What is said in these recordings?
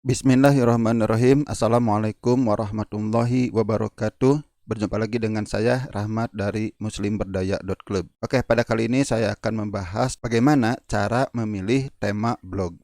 Bismillahirrahmanirrahim. Assalamualaikum warahmatullahi wabarakatuh. Berjumpa lagi dengan saya Rahmat dari muslimberdaya.club. Oke, pada kali ini saya akan membahas bagaimana cara memilih tema blog.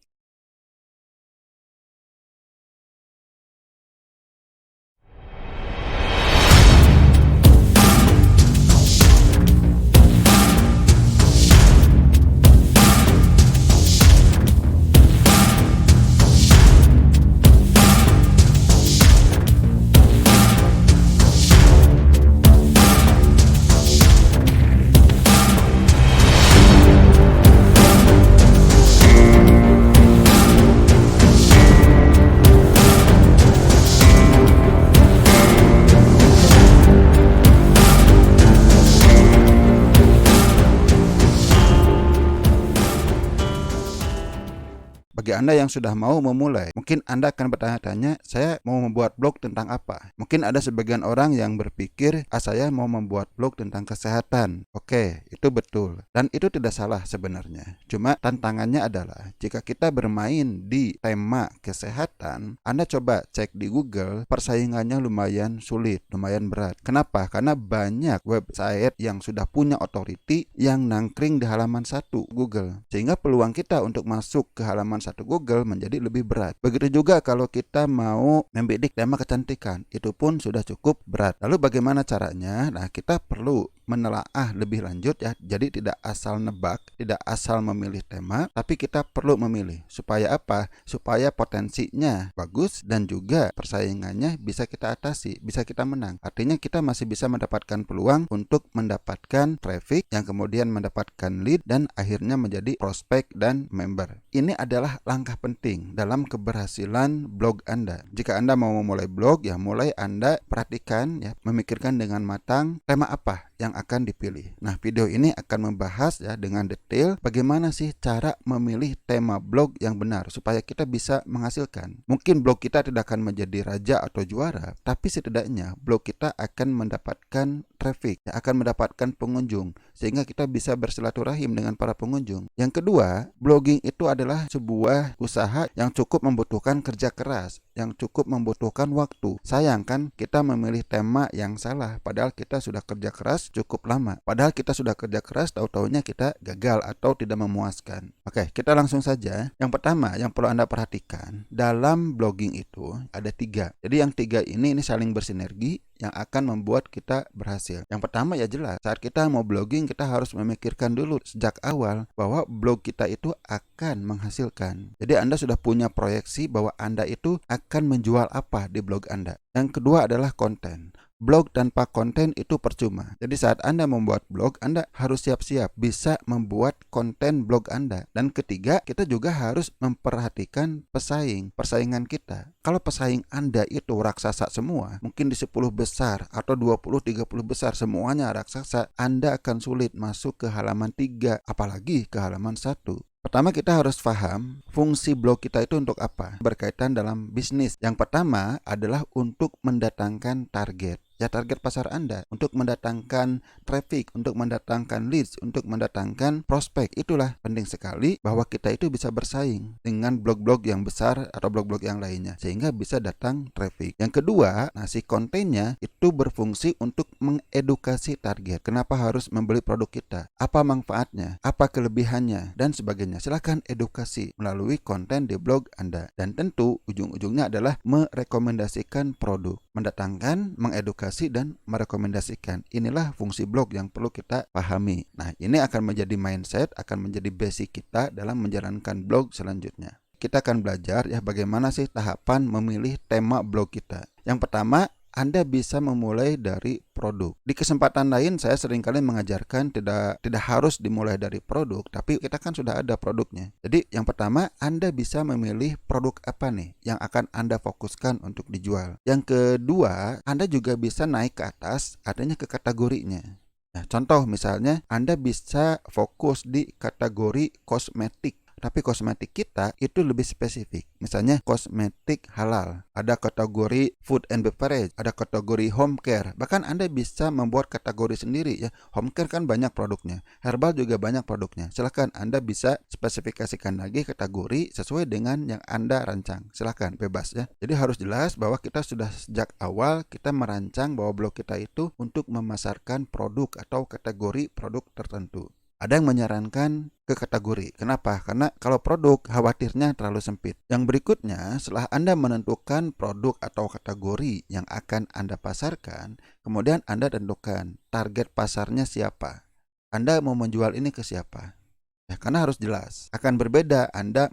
Bagi Anda yang sudah mau memulai, mungkin Anda akan bertanya-tanya, saya mau membuat blog tentang apa? Mungkin ada sebagian orang yang berpikir, saya mau membuat blog tentang kesehatan. Oke, itu betul. Dan itu tidak salah sebenarnya. Cuma tantangannya adalah, jika kita bermain di tema kesehatan, Anda coba cek di Google, persaingannya lumayan sulit, lumayan berat. Kenapa? Karena banyak website yang sudah punya authority yang nangkring di halaman 1 Google. Sehingga peluang kita untuk masuk ke halaman 1 Google menjadi lebih berat. Begitu juga kalau kita mau membidik tema kecantikan, itu pun sudah cukup berat. Lalu bagaimana caranya? Nah, kita perlu menelaah lebih lanjut ya. Jadi tidak asal nebak, tidak asal memilih tema, tapi kita perlu memilih. Supaya apa? Supaya potensinya bagus dan juga persaingannya bisa kita atasi, bisa kita menang. Artinya kita masih bisa mendapatkan peluang untuk mendapatkan traffic yang kemudian mendapatkan lead dan akhirnya menjadi prospek dan member. Ini adalah langkah penting dalam keberhasilan blog Anda. Jika Anda mau memulai blog, ya mulai Anda perhatikan ya, memikirkan dengan matang tema apa yang akan dipilih. Nah, video ini akan membahas ya dengan detail bagaimana sih cara memilih tema blog yang benar supaya kita bisa menghasilkan. Mungkin blog kita tidak akan menjadi raja atau juara, tapi setidaknya blog kita akan mendapatkan traffic, ya, akan mendapatkan pengunjung sehingga kita bisa bersilaturahim dengan para pengunjung. Yang kedua, blogging itu adalah sebuah usaha yang cukup membutuhkan kerja keras, yang cukup membutuhkan waktu. Sayang kan kita memilih tema yang salah padahal kita sudah kerja keras cukup lama. Padahal kita sudah kerja keras, tahu-taunya kita gagal atau tidak memuaskan. Oke, kita langsung saja. Yang pertama yang perlu Anda perhatikan, dalam blogging itu ada 3. Jadi yang 3 ini saling bersinergi yang akan membuat kita berhasil. Yang pertama ya jelas, saat kita mau blogging kita harus memikirkan dulu sejak awal bahwa blog kita itu akan menghasilkan. Jadi Anda sudah punya proyeksi bahwa Anda itu akan menjual apa di blog Anda. Yang kedua adalah konten. Blog tanpa konten itu percuma. Jadi saat Anda membuat blog, Anda harus siap-siap bisa membuat konten blog Anda. Dan ketiga, kita juga harus memperhatikan persaingan kita. Kalau pesaing Anda itu raksasa semua, mungkin di 10 besar atau 20-30 besar semuanya raksasa, Anda akan sulit masuk ke halaman 3, apalagi ke halaman 1. Pertama kita harus paham fungsi blog kita itu untuk apa, berkaitan dalam bisnis. Yang pertama adalah untuk mendatangkan target. Ya, target pasar Anda, untuk mendatangkan traffic, untuk mendatangkan leads, untuk mendatangkan prospek. Itulah penting sekali bahwa kita itu bisa bersaing dengan blog-blog yang besar atau blog-blog yang lainnya sehingga bisa datang traffic. Yang kedua, si kontennya itu berfungsi untuk mengedukasi target. Kenapa harus membeli produk kita? Apa manfaatnya? Apa kelebihannya? Dan sebagainya. Silakan edukasi melalui konten di blog Anda. Dan tentu ujung-ujungnya adalah merekomendasikan produk, mendatangkan, mengedukasi dan merekomendasikan. Inilah fungsi blog yang perlu kita pahami. Nah, ini akan menjadi mindset, akan menjadi basic kita dalam menjalankan blog selanjutnya. Kita akan belajar ya bagaimana sih tahapan memilih tema blog kita. Yang pertama, Anda bisa memulai dari produk. Di kesempatan lain saya seringkali mengajarkan tidak harus dimulai dari produk, tapi kita kan sudah ada produknya. Jadi yang pertama, Anda bisa memilih produk apa nih yang akan Anda fokuskan untuk dijual. Yang kedua, Anda juga bisa naik ke atas, artinya ke kategorinya. Nah, contoh misalnya Anda bisa fokus di kategori kosmetik. tapi kosmetik kita itu lebih spesifik. Misalnya kosmetik halal, ada kategori food and beverage, ada kategori home care. Bahkan Anda bisa membuat kategori sendiri ya. Home care kan banyak produknya, herbal juga banyak produknya. Silahkan Anda bisa spesifikasikan lagi kategori sesuai dengan yang Anda rancang. Silahkan, bebas ya. Jadi harus jelas bahwa kita sudah sejak awal kita merancang bahwa blog kita itu untuk memasarkan produk atau kategori produk tertentu. Ada yang menyarankan ke kategori. Kenapa? Karena kalau produk khawatirnya terlalu sempit. Yang berikutnya, setelah Anda menentukan produk atau kategori yang akan Anda pasarkan, kemudian Anda tentukan target pasarnya siapa. Anda mau menjual ini ke siapa? Ya, karena harus jelas. Akan berbeda Anda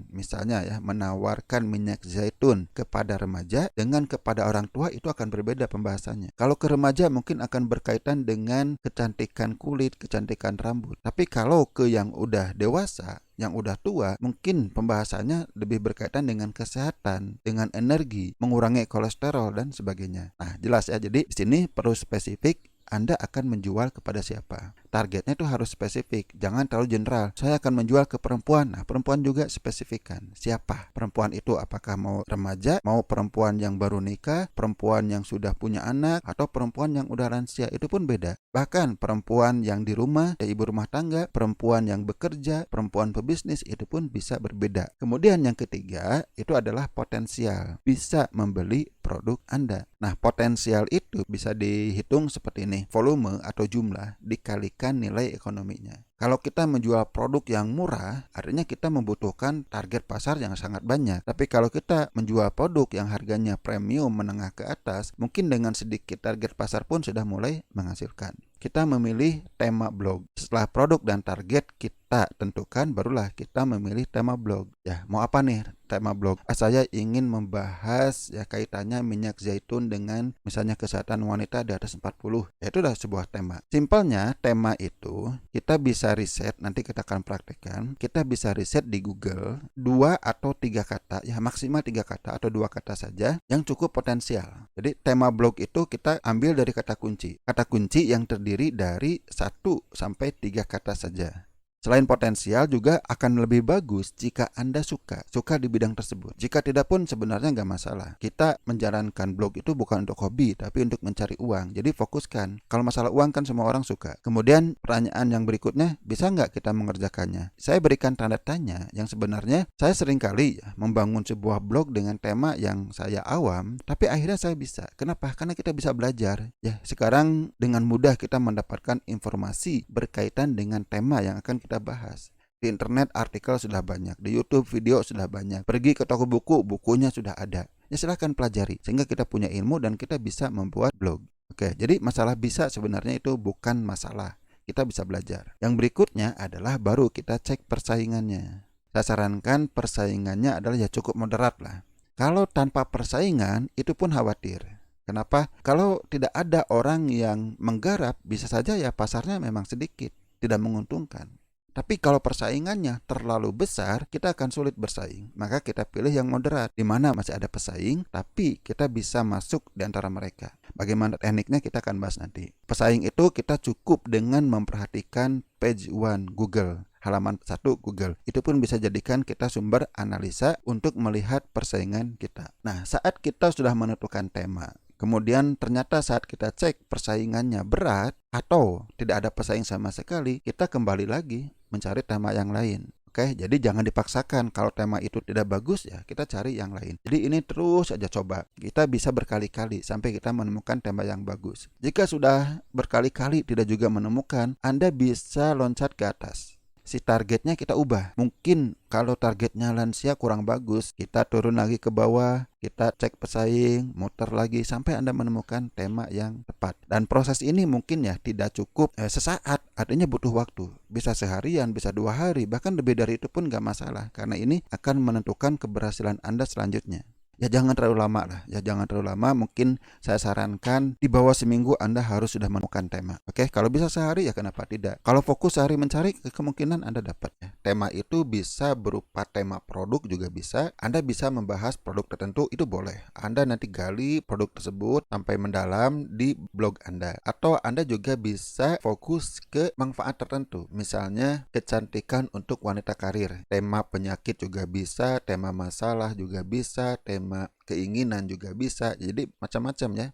misalnya ya, menawarkan minyak zaitun kepada remaja dengan kepada orang tua, itu akan berbeda pembahasannya. Kalau ke remaja mungkin akan berkaitan dengan kecantikan kulit, kecantikan rambut. Tapi kalau ke yang udah dewasa, yang udah tua, mungkin pembahasannya lebih berkaitan dengan kesehatan, dengan energi, mengurangi kolesterol dan sebagainya. Nah, jelas ya. Jadi di sini perlu spesifik. Anda akan menjual kepada siapa. Targetnya itu harus spesifik, jangan terlalu general. Saya akan menjual ke perempuan. Nah, perempuan juga spesifikkan siapa perempuan itu, apakah mau remaja, mau perempuan yang baru nikah, perempuan yang sudah punya anak, atau perempuan yang udah lansia, itu pun beda. Bahkan perempuan yang di rumah, ibu rumah tangga, perempuan yang bekerja, perempuan pebisnis, itu pun bisa berbeda. Kemudian yang ketiga, itu adalah potensial, bisa membeli produk Anda. Nah, potensial itu bisa dihitung seperti ini, volume atau jumlah dikalikan nilai ekonominya. Kalau kita menjual produk yang murah, artinya kita membutuhkan target pasar yang sangat banyak. Tapi kalau kita menjual produk yang harganya premium menengah ke atas, mungkin dengan sedikit target pasar pun sudah mulai menghasilkan. Kita memilih tema blog. Setelah produk dan target kita tentukan, barulah kita memilih tema blog. Ya, mau apa nih tema blog? Saya ingin membahas ya kaitannya minyak zaitun dengan misalnya kesehatan wanita di atas 40. Ya, itu adalah sebuah tema. Simpelnya, tema itu kita bisa riset, nanti kita akan praktekkan. Kita bisa riset di Google 2 atau 3 kata, ya maksimal 3 kata atau 2 kata saja yang cukup potensial. Jadi tema blog itu kita ambil dari kata kunci. Kata kunci yang terdiri dari 1 sampai 3 kata saja. Selain potensial, juga akan lebih bagus jika Anda suka di bidang tersebut. Jika tidak pun sebenarnya nggak masalah. Kita menjalankan blog itu bukan untuk hobi, tapi untuk mencari uang. Jadi fokuskan. Kalau masalah uang kan semua orang suka. Kemudian pertanyaan yang berikutnya, bisa nggak kita mengerjakannya? Saya berikan tanda tanya yang sebenarnya saya seringkali membangun sebuah blog dengan tema yang saya awam, tapi akhirnya saya bisa. Kenapa? Karena kita bisa belajar. Ya, sekarang dengan mudah kita mendapatkan informasi berkaitan dengan tema yang akan kita bahas. Di internet artikel sudah banyak, di YouTube video sudah banyak, pergi ke toko buku, bukunya sudah ada. Ya silahkan pelajari, sehingga kita punya ilmu dan kita bisa membuat blog. Oke, jadi masalah bisa sebenarnya itu bukan masalah. Kita bisa belajar. Yang berikutnya adalah baru kita cek persaingannya. Saya sarankan persaingannya adalah ya cukup moderat lah. Kalau tanpa persaingan itu pun khawatir. Kenapa? Kalau tidak ada orang yang menggarap, bisa saja ya pasarnya memang sedikit, tidak menguntungkan. Tapi kalau persaingannya terlalu besar, kita akan sulit bersaing. Maka kita pilih yang moderat, di mana masih ada pesaing, tapi kita bisa masuk di antara mereka. Bagaimana tekniknya kita akan bahas nanti. Pesaing itu kita cukup dengan memperhatikan page 1 Google, halaman 1 Google. Itu pun bisa jadikan kita sumber analisa untuk melihat persaingan kita. Nah, saat kita sudah menentukan tema, kemudian ternyata saat kita cek persaingannya berat atau tidak ada pesaing sama sekali, kita kembali lagi mencari tema yang lain. Oke, jadi jangan dipaksakan. Kalau tema itu tidak bagus ya kita cari yang lain. Jadi ini terus aja coba. Kita bisa berkali-kali sampai kita menemukan tema yang bagus. Jika sudah berkali-kali tidak juga menemukan, Anda bisa loncat ke atas. Si targetnya kita ubah. Mungkin kalau targetnya lansia kurang bagus, kita turun lagi ke bawah, kita cek pesaing, muter lagi sampai Anda menemukan tema yang tepat. Dan proses ini mungkin ya tidak cukup sesaat, artinya butuh waktu. Bisa seharian, bisa 2 hari, bahkan lebih dari itu pun gak masalah. Karena ini akan menentukan keberhasilan Anda selanjutnya. ya jangan terlalu lama lah, ya jangan terlalu lama. Mungkin saya sarankan di bawah seminggu Anda harus sudah menemukan tema. Oke, kalau bisa sehari ya kenapa tidak? Kalau fokus sehari mencari, kemungkinan Anda dapat ya. Tema itu bisa berupa tema produk juga bisa. Anda bisa membahas produk tertentu, itu boleh. Anda nanti gali produk tersebut sampai mendalam di blog Anda. Atau Anda juga bisa fokus ke manfaat tertentu. Misalnya kecantikan untuk wanita karir. Tema penyakit juga bisa, tema masalah juga bisa, tema keinginan juga bisa. Jadi macam-macam ya.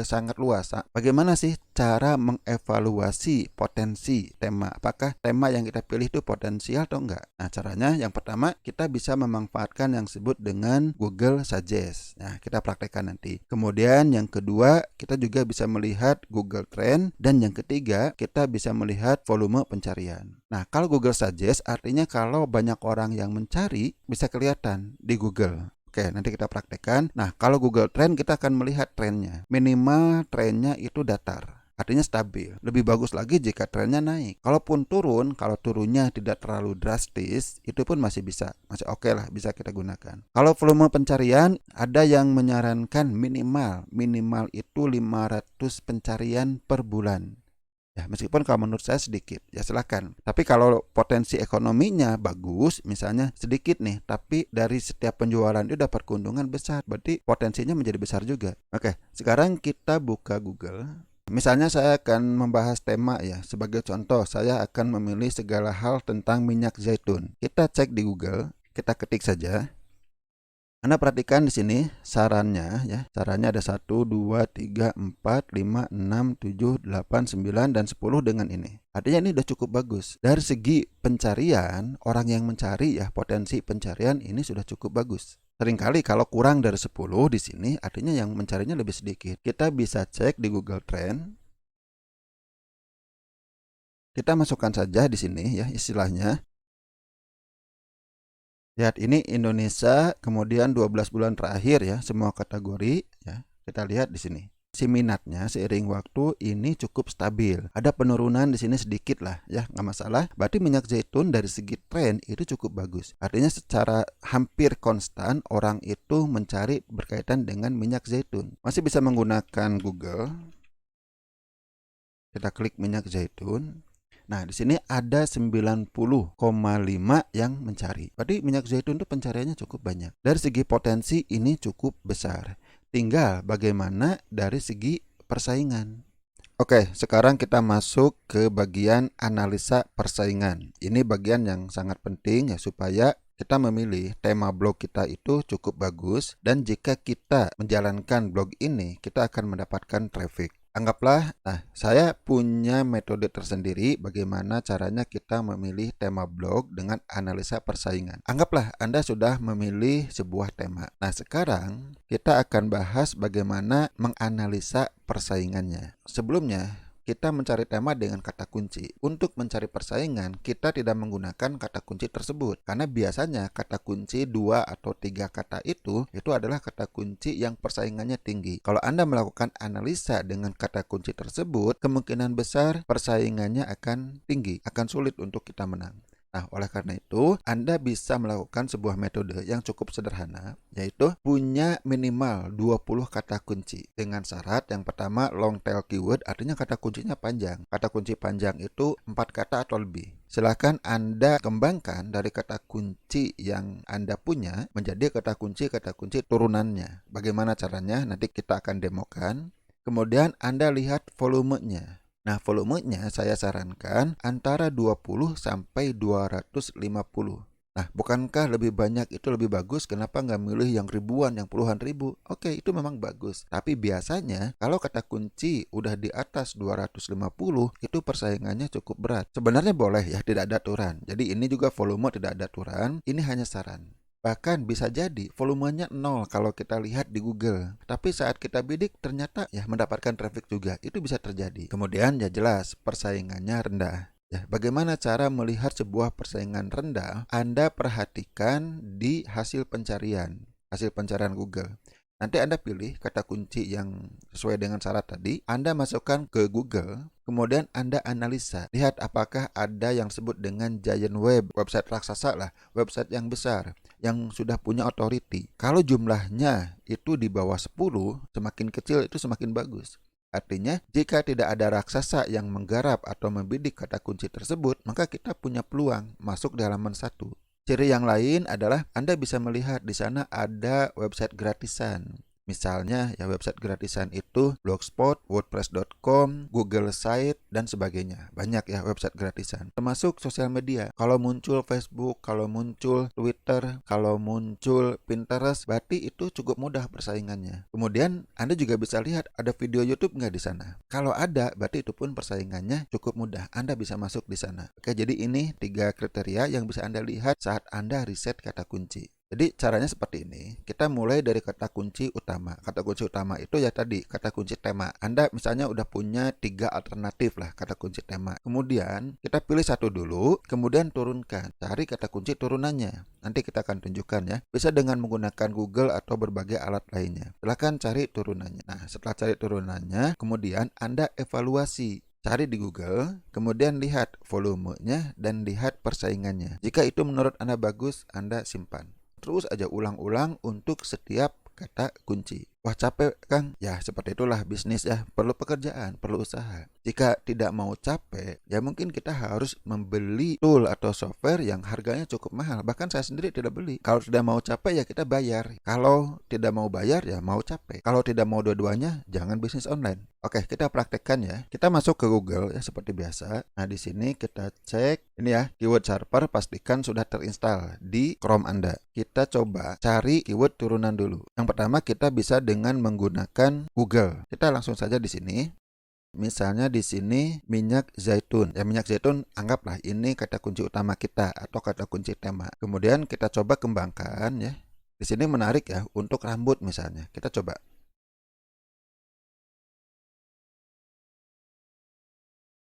Sangat luas. Bagaimana sih cara mengevaluasi potensi tema? Apakah tema yang kita pilih itu potensial atau enggak? Nah, caranya yang pertama kita bisa memanfaatkan yang disebut dengan Google Suggest. Nah, kita praktekkan nanti. Kemudian yang kedua, kita juga bisa melihat Google Trend, dan yang ketiga, kita bisa melihat volume pencarian. Nah, kalau Google Suggest artinya kalau banyak orang yang mencari bisa kelihatan di Google. Oke, nanti kita praktekkan. Nah, kalau Google Trend kita akan melihat trennya. Minimal trennya itu datar, artinya stabil. Lebih bagus lagi jika trennya naik. Kalaupun turun, kalau turunnya tidak terlalu drastis, itu pun masih bisa. Masih oke lah, bisa kita gunakan. Kalau volume pencarian, ada yang menyarankan minimal itu 500 pencarian per bulan. Ya, meskipun kalau menurut saya sedikit, ya silakan. Tapi kalau potensi ekonominya bagus, misalnya sedikit nih, tapi dari setiap penjualan itu dapat keuntungan besar, berarti potensinya menjadi besar juga. Oke, sekarang kita buka Google. Misalnya saya akan membahas tema ya, sebagai contoh saya akan memilih segala hal tentang minyak zaitun. Kita cek di Google, kita ketik saja. Anda perhatikan di sini sarannya ya. Sarannya ada 1, 2, 3, 4, 5, 6, 7, 8, 9, dan 10 dengan ini. Artinya ini udah cukup bagus. Dari segi pencarian, orang yang mencari ya, potensi pencarian ini sudah cukup bagus. Seringkali kalau kurang dari 10 di sini artinya yang mencarinya lebih sedikit. Kita bisa cek di Google Trend. Kita masukkan saja di sini ya istilahnya. Lihat ini Indonesia, kemudian 12 bulan terakhir ya, semua kategori ya. Kita lihat di sini. Si minatnya seiring waktu ini cukup stabil. Ada penurunan di sini sedikit lah ya, nggak masalah. Berarti minyak zaitun dari segi tren itu cukup bagus. Artinya secara hampir konstan orang itu mencari berkaitan dengan minyak zaitun. Masih bisa menggunakan Google. Kita klik minyak zaitun. Nah, di sini ada 90,5 yang mencari. Berarti minyak zaitun itu pencariannya cukup banyak. Dari segi potensi ini cukup besar. Tinggal bagaimana dari segi persaingan. Oke, sekarang kita masuk ke bagian analisa persaingan. Ini bagian yang sangat penting ya supaya kita memilih tema blog kita itu cukup bagus, dan jika kita menjalankan blog ini, kita akan mendapatkan traffic. Anggaplah, saya punya metode tersendiri bagaimana caranya kita memilih tema blog dengan analisa persaingan. Anggaplah Anda sudah memilih sebuah tema. Nah, sekarang kita akan bahas bagaimana menganalisa persaingannya. Sebelumnya, kita mencari tema dengan kata kunci. Untuk mencari persaingan, kita tidak menggunakan kata kunci tersebut. Karena biasanya kata kunci 2 atau 3 kata itu adalah kata kunci yang persaingannya tinggi. Kalau Anda melakukan analisa dengan kata kunci tersebut, kemungkinan besar persaingannya akan tinggi, akan sulit untuk kita menang. Nah, oleh karena itu, Anda bisa melakukan sebuah metode yang cukup sederhana, yaitu punya minimal 20 kata kunci. Dengan syarat yang pertama, long tail keyword, artinya kata kuncinya panjang. Kata kunci panjang itu 4 kata atau lebih. Silahkan Anda kembangkan dari kata kunci yang Anda punya menjadi kata kunci turunannya. Bagaimana caranya? Nanti kita akan demokan. Kemudian Anda lihat volumenya. Nah, volumenya saya sarankan antara 20 sampai 250. Nah, bukankah lebih banyak itu lebih bagus? Kenapa nggak milih yang ribuan, yang puluhan ribu? Oke, itu memang bagus. Tapi biasanya kalau kata kunci udah di atas 250, itu persaingannya cukup berat. Sebenarnya boleh ya, tidak ada aturan. Jadi ini juga volume tidak ada aturan. Ini hanya saran. Bahkan bisa jadi volumenya 0 kalau kita lihat di Google. Tapi saat kita bidik ternyata ya mendapatkan traffic juga. Itu bisa terjadi. Kemudian ya jelas persaingannya rendah. Ya, bagaimana cara melihat sebuah persaingan rendah? Anda perhatikan di hasil pencarian Google. Nanti Anda pilih kata kunci yang sesuai dengan syarat tadi, Anda masukkan ke Google, kemudian Anda analisa. Lihat apakah ada yang disebut dengan giant web, website raksasa lah, website yang besar, yang sudah punya authority. Kalau jumlahnya itu di bawah 10, semakin kecil itu semakin bagus. Artinya, jika tidak ada raksasa yang menggarap atau membidik kata kunci tersebut, maka kita punya peluang masuk di halaman 1. Ciri yang lain adalah Anda bisa melihat di sana ada website gratisan. Misalnya ya website gratisan itu Blogspot, WordPress.com, Google Site, dan sebagainya. Banyak ya website gratisan. Termasuk sosial media. Kalau muncul Facebook, kalau muncul Twitter, kalau muncul Pinterest, berarti itu cukup mudah persaingannya. Kemudian Anda juga bisa lihat ada video YouTube nggak di sana. Kalau ada, berarti itu pun persaingannya cukup mudah. Anda bisa masuk di sana. Oke, jadi ini 3 kriteria yang bisa Anda lihat saat Anda riset kata kunci. Jadi caranya seperti ini, kita mulai dari kata kunci utama. Kata kunci utama itu ya tadi, kata kunci tema. Anda misalnya udah punya 3 alternatif lah kata kunci tema. Kemudian kita pilih satu dulu, kemudian turunkan. Cari kata kunci turunannya. Nanti kita akan tunjukkan ya. Bisa dengan menggunakan Google atau berbagai alat lainnya. Silahkan cari turunannya. Nah, setelah cari turunannya, kemudian Anda evaluasi. Cari di Google, kemudian lihat volumenya dan lihat persaingannya. Jika itu menurut Anda bagus, Anda simpan. Terus aja ulang-ulang untuk setiap kata kunci. Wah, capek Kang? Ya seperti itulah bisnis ya, perlu pekerjaan, perlu usaha. Jika tidak mau capek, ya mungkin kita harus membeli tool atau software yang harganya cukup mahal. Bahkan saya sendiri tidak beli. Kalau tidak mau capek ya kita bayar. Kalau tidak mau bayar ya mau capek. Kalau tidak mau dua-duanya, jangan bisnis online. Oke, kita praktekkan ya. Kita masuk ke Google ya seperti biasa. Nah, di sini kita cek ini ya, keyword server pastikan sudah terinstall di Chrome Anda. Kita coba cari keyword turunan dulu. Yang pertama kita bisa dengan menggunakan Google. Kita langsung saja di sini. Misalnya di sini minyak zaitun. Ya minyak zaitun anggaplah ini kata kunci utama kita atau kata kunci tema. Kemudian kita coba kembangkan ya. Di sini menarik ya untuk rambut misalnya. Kita coba.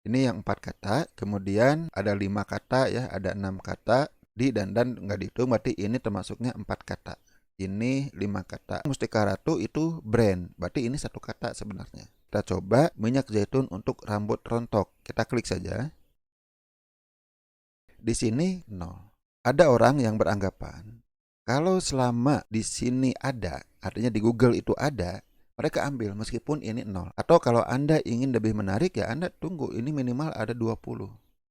Ini yang 4 kata, kemudian ada 5 kata ya, ada 6 kata, di dan nggak dihitung, berarti ini termasuknya 4 kata. Ini 5 kata. Mustika Ratu itu brand, berarti ini 1 kata sebenarnya. Kita coba minyak zaitun untuk rambut rontok. Kita klik saja. Di sini 0. Ada orang yang beranggapan kalau selama di sini ada, artinya di Google itu ada, mereka ambil meskipun ini 0. Atau kalau Anda ingin lebih menarik ya Anda tunggu ini minimal ada 20.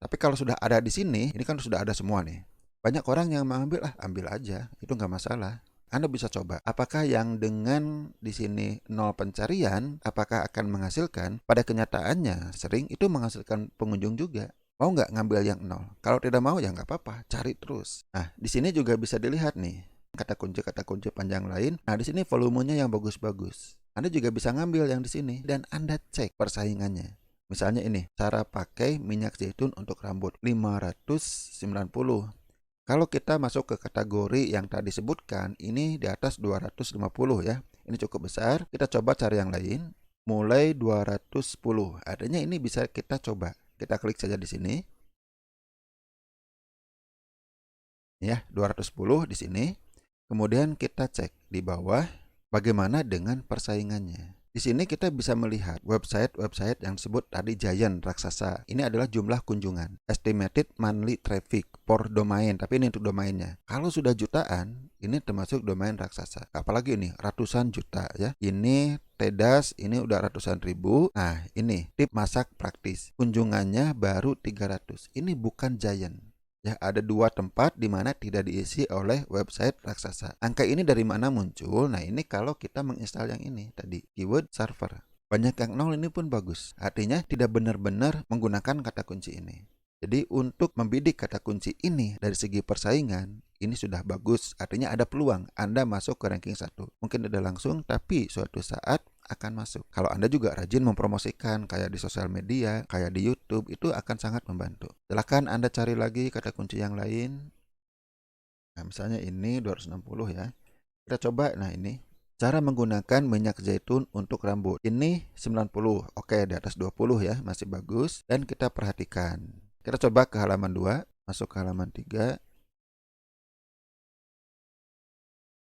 Tapi kalau sudah ada di sini, ini kan sudah ada semua nih. Banyak orang yang mengambil, ambil aja, itu nggak masalah. Anda bisa coba, apakah yang dengan di sini 0 pencarian, apakah akan menghasilkan? Pada kenyataannya, sering itu menghasilkan pengunjung juga. Mau nggak ngambil yang 0? Kalau tidak mau ya nggak apa-apa, cari terus. Nah, di sini juga bisa dilihat nih, kata kunci panjang lain. Nah, di sini volumenya yang bagus-bagus. Anda juga bisa ngambil yang di sini dan Anda cek persaingannya. Misalnya ini, cara pakai minyak zaitun untuk rambut 590. Kalau kita masuk ke kategori yang tadi sebutkan, ini di atas 250 ya. Ini cukup besar. Kita coba cari yang lain. Mulai 210. Artinya ini bisa kita coba. Kita klik saja di sini. Ya, 210 di sini. Kemudian kita cek di bawah bagaimana dengan persaingannya. Di sini kita bisa melihat website-website yang disebut tadi giant raksasa. Ini adalah jumlah kunjungan. Estimated monthly traffic per domain, tapi ini untuk domainnya. Kalau sudah jutaan, ini termasuk domain raksasa. Apalagi ini ratusan juta ya. Ini Tedas, ini udah ratusan ribu. Nah, ini tip masak praktis. Kunjungannya baru 300. Ini bukan giant. Ya, ada 2 tempat di mana tidak diisi oleh website raksasa. Angka ini dari mana muncul? Nah, ini kalau kita menginstal yang ini tadi, keyword server. Banyak yang 0 ini pun bagus. Artinya tidak benar-benar menggunakan kata kunci ini. Jadi untuk membidik kata kunci ini dari segi persaingan, ini sudah bagus. Artinya ada peluang Anda masuk ke ranking 1. Mungkin tidak langsung, tapi suatu saat akan masuk. Kalau Anda juga rajin mempromosikan kayak di sosial media, kayak di YouTube, itu akan sangat membantu. Silakan Anda cari lagi kata kunci yang lain. Nah, misalnya ini 260 ya. Kita coba, nah ini. Cara menggunakan minyak zaitun untuk rambut. Ini 90. Oke, di atas 20 ya, masih bagus. Dan kita perhatikan. Kita coba ke halaman 2, masuk ke halaman 3.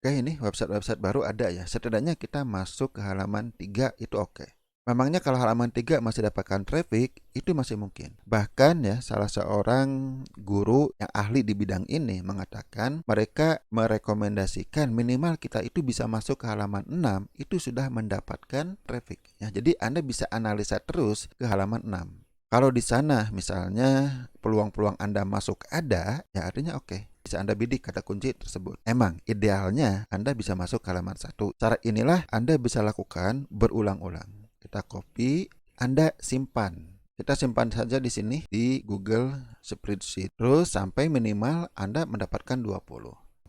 Oke, ini website-website baru ada ya. Setidaknya kita masuk ke halaman 3 itu oke. Memangnya kalau halaman 3 masih dapatkan traffic, itu masih mungkin. Bahkan ya, salah seorang guru yang ahli di bidang ini mengatakan mereka merekomendasikan minimal kita itu bisa masuk ke halaman 6 itu sudah mendapatkan traffic. Ya, jadi Anda bisa analisa terus ke halaman 6. Kalau di sana misalnya peluang-peluang Anda masuk ada, ya artinya oke. Bisa Anda bidik kata kunci tersebut. Emang idealnya Anda bisa masuk ke halaman 1. Cara inilah Anda bisa lakukan berulang-ulang. Kita copy, Anda simpan. Kita simpan saja di sini di Google Spreadsheet. Terus sampai minimal Anda mendapatkan 20.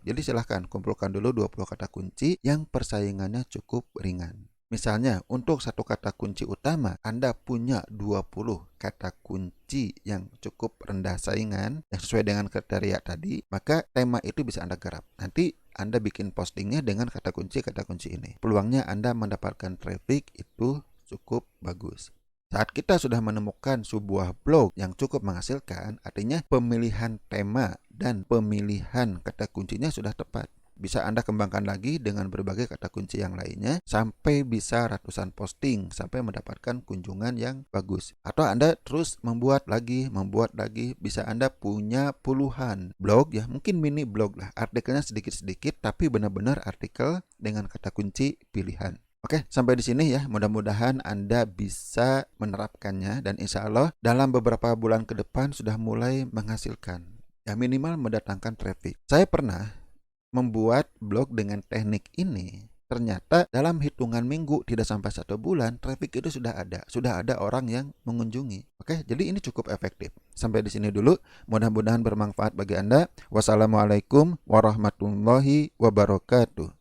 Jadi silahkan kumpulkan dulu 20 kata kunci yang persaingannya cukup ringan. Misalnya untuk satu kata kunci utama Anda punya 20 kata kunci yang cukup rendah saingan yang sesuai dengan kriteria tadi, maka tema itu bisa Anda garap. Nanti Anda bikin postingnya dengan kata kunci ini. Peluangnya Anda mendapatkan traffic itu cukup bagus. Saat kita sudah menemukan sebuah blog yang cukup menghasilkan, artinya pemilihan tema dan pemilihan kata kuncinya sudah tepat. Bisa Anda kembangkan lagi dengan berbagai kata kunci yang lainnya sampai bisa ratusan posting sampai mendapatkan kunjungan yang bagus. Atau Anda terus membuat lagi, bisa Anda punya puluhan blog ya, mungkin mini blog lah, artikelnya sedikit-sedikit tapi benar-benar artikel dengan kata kunci pilihan. Oke, sampai di sini ya. Mudah-mudahan Anda bisa menerapkannya dan insya Allah dalam beberapa bulan ke depan sudah mulai menghasilkan. Ya minimal mendatangkan traffic. Saya pernah membuat blog dengan teknik ini, ternyata dalam hitungan minggu tidak sampai 1 bulan traffic itu sudah ada orang yang mengunjungi. Oke, jadi ini cukup efektif. Sampai di sini dulu, mudah-mudahan bermanfaat bagi Anda. Wassalamualaikum warahmatullahi wabarakatuh.